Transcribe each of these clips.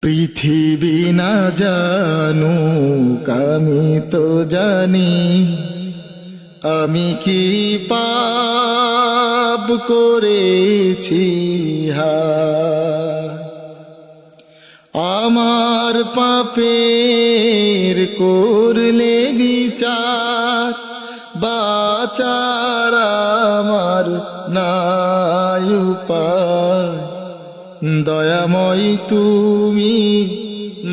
পৃথিবী না জানুক আমি তো জানি, আমি কি পাপ করেছি হায়। আমার পাপের করলে বিচার, বাঁচার আমার নাই উপায়। দয়াময় তুমি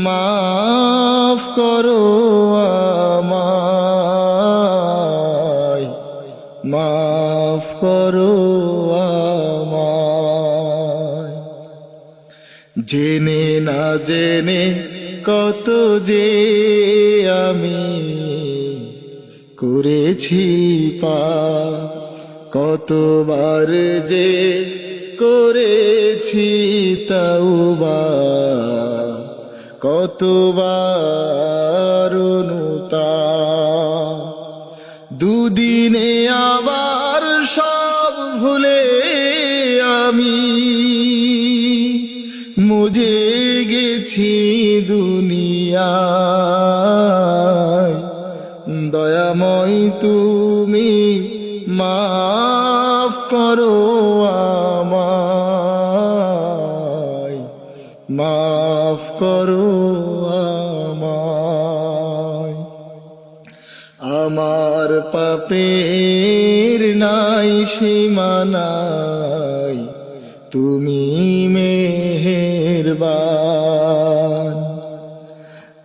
মাফ করো আমায়, মাফ করো আমায়। জেনে না জেনে কত যে আমি করেছি পাপ, কতবার যে করেছি তাওবা, কতবার অনুতাপ। দুদিনে আবার সব ভুলে আমি মুজে গেছি দুনিয়ায়। দয়াময় তুমি মাফ করো আমায়, মাফ করো আমায়। আমার পাপের নাই সীমানাই, তুমি মেহেরবান।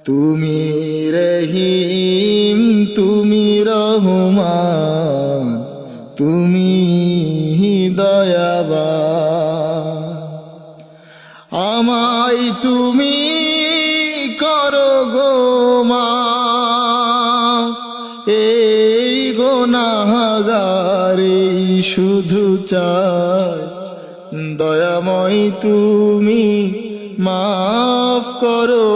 তুমি রহিম, তুমি রহমান, তুমি দয়াবান। আমায় তুমি করো গো মাফ, এই গুনাহগার শুধু চাই। দয়াময় তুমি মাফ করো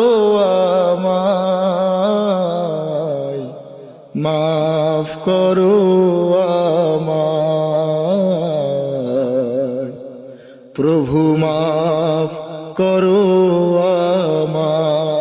আমায়, মাফ করো আমায়। প্রভু মাফ করো আমায়।